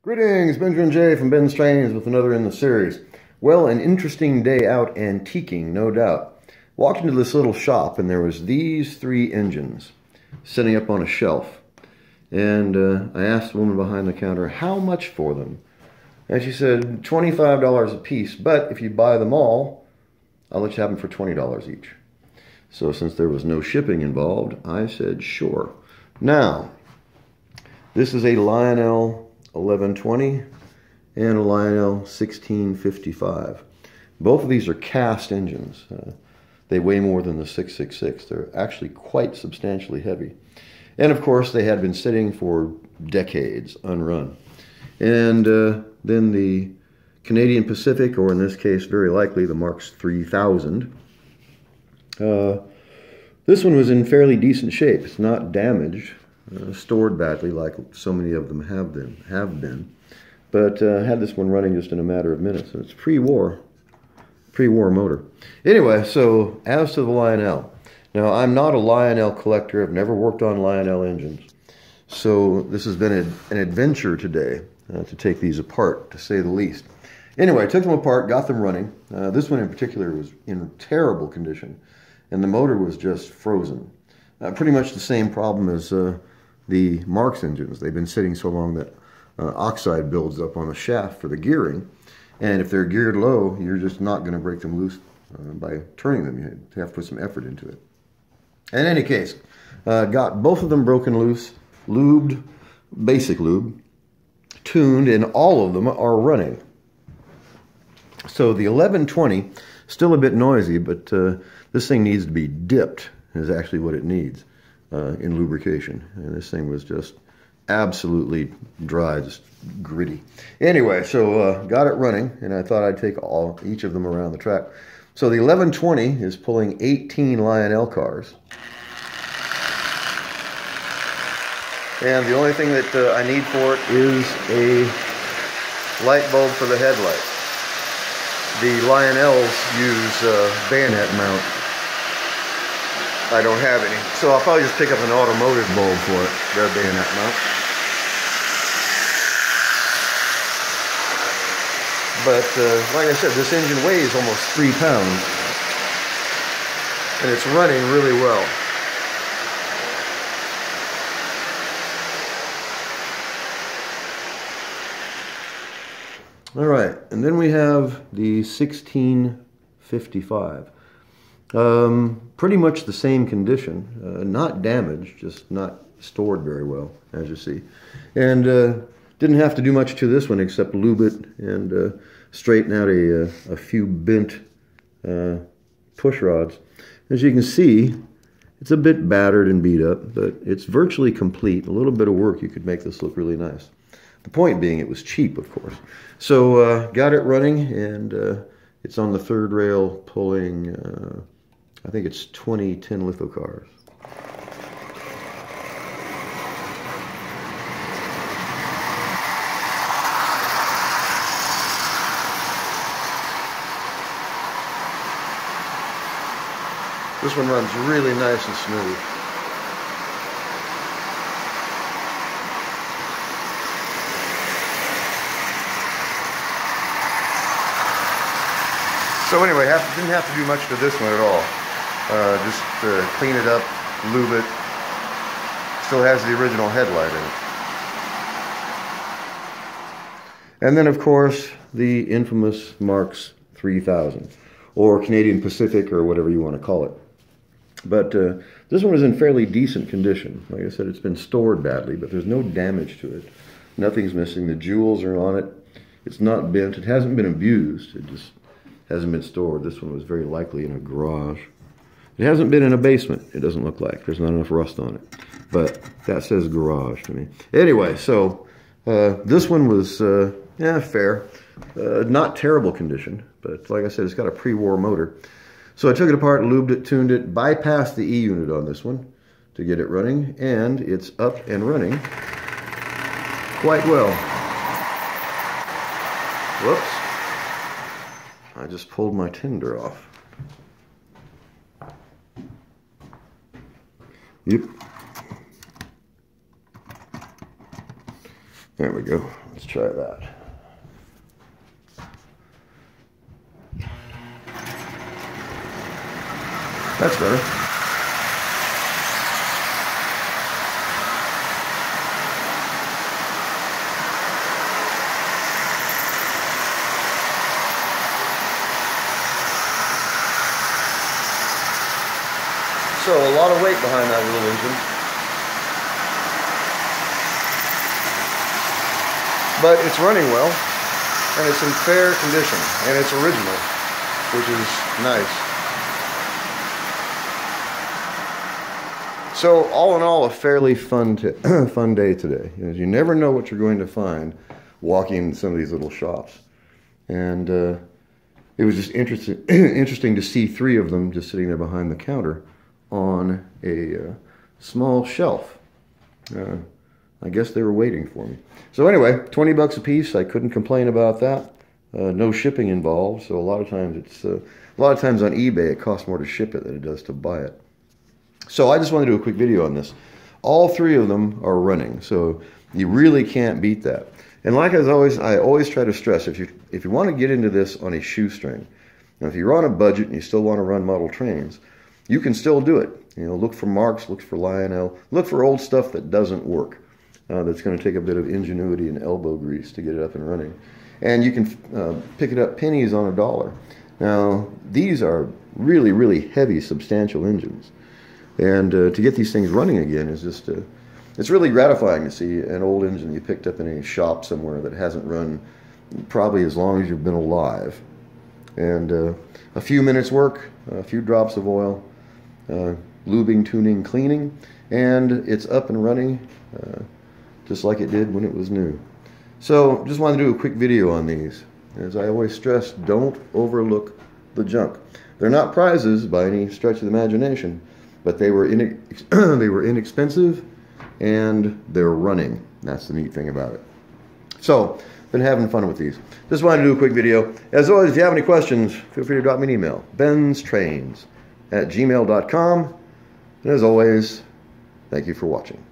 Greetings, Benjamin J. from Ben's Trains with another in the series. Well, an interesting day out antiquing, no doubt. Walked into this little shop and there was these three engines sitting up on a shelf. And I asked the woman behind the counter how much for them. And she said $25 a piece, but if you buy them all, I'll let you have them for $20 each. So since there was no shipping involved, I said sure. Now, this is a Lionel 1120 and a Lionel 1655. Both of these are cast engines. They weigh more than the 666. They're actually quite substantially heavy. And of course, they had been sitting for decades unrun. And then the Canadian Pacific, or in this case, very likely the Marx 3000. This one was in fairly decent shape. It's not damaged. Stored badly like so many of them have been, but had this one running just in a matter of minutes. And it's pre-war motor. Anyway, so as to the Lionel. Now, I'm not a Lionel collector. I've never worked on Lionel engines. So this has been an adventure today to take these apart, to say the least. Anyway, I took them apart, got them running. This one in particular was in terrible condition, and the motor was just frozen. Pretty much the same problem as the Marx engines. They've been sitting so long that oxide builds up on the shaft for the gearing, and if they're geared low, you're just not going to break them loose by turning them. You have to put some effort into it. In any case, got both of them broken loose, lubed, basic lube, tuned, and all of them are running. So the 1120, still a bit noisy, but this thing needs to be dipped, is actually what it needs. In lubrication, and this thing was just absolutely dry, just gritty. Anyway, so got it running, and I thought I'd take each of them around the track. So the 1120 is pulling 18 Lionel cars, and the only thing that I need for it is a light bulb for the headlight. The Lionels use bayonet mount. I don't have any, so I'll probably just pick up an automotive bulb for it, their bayonet mount. But like I said, this engine weighs almost 3 pounds, and it's running really well. All right, and then we have the 1655. Pretty much the same condition, not damaged, just not stored very well, as you see. And didn't have to do much to this one except lube it and straighten out a few bent push rods. As you can see, it's a bit battered and beat up, but it's virtually complete. A little bit of work, you could make this look really nice. The point being, it was cheap, of course. So got it running, and it's on the third rail pulling I think it's 20 tin litho cars. This one runs really nice and smooth. So anyway, didn't have to do much to this one at all. Just clean it up, lube it. Still has the original headlight in it. And then, of course, the infamous Marx 3000, or Canadian Pacific, or whatever you want to call it. But this one is in fairly decent condition. Like I said, it's been stored badly, but there's no damage to it. Nothing's missing. The jewels are on it. It's not bent. It hasn't been abused. It just hasn't been stored. This one was very likely in a garage. It hasn't been in a basement, it doesn't look like. There's not enough rust on it. But that says garage to me. Anyway, so this one was, fair. Not terrible condition, but like I said, it's got a pre-war motor. So I took it apart, lubed it, tuned it, bypassed the E-unit on this one to get it running, and it's up and running quite well. Whoops. I just pulled my tender off. Yep. There we go. Let's try that. That's better. So a lot of weight behind that little engine. But it's running well, and it's in fair condition, and it's original, which is nice. So all in all, a fairly fun day today. You never know what you're going to find walking in some of these little shops. And it was just interesting to see 3 of them just sitting there behind the counter on a small shelf. I guess they were waiting for me. So anyway, 20 bucks a piece. I couldn't complain about that. No shipping involved. So a lot of times on eBay it costs more to ship it than it does to buy it. So I just want to do a quick video on this. All 3 of them are running, so you really can't beat that. And like I always try to stress, if you want to get into this on a shoestring, now if you're on a budget and you still want to run model trains, you can still do it. You know, look for Marx, look for Lionel, look for old stuff that doesn't work. That's going to take a bit of ingenuity and elbow grease to get it up and running. And you can pick it up pennies on $1. Now, these are really, really heavy, substantial engines. And to get these things running again is just, it's really gratifying to see an old engine you picked up in a shop somewhere that hasn't run probably as long as you've been alive. And a few minutes work, a few drops of oil, lubing, tuning, cleaning, and it's up and running just like it did when it was new. So just wanted to do a quick video on these. As I always stress, don't overlook the junk. They're not prizes by any stretch of the imagination, but they were inexpensive and they're running. That's the neat thing about it. So, been having fun with these. Just wanted to do a quick video. As always, if you have any questions, feel free to drop me an email. benstrains@gmail.com. And as always, thank you for watching.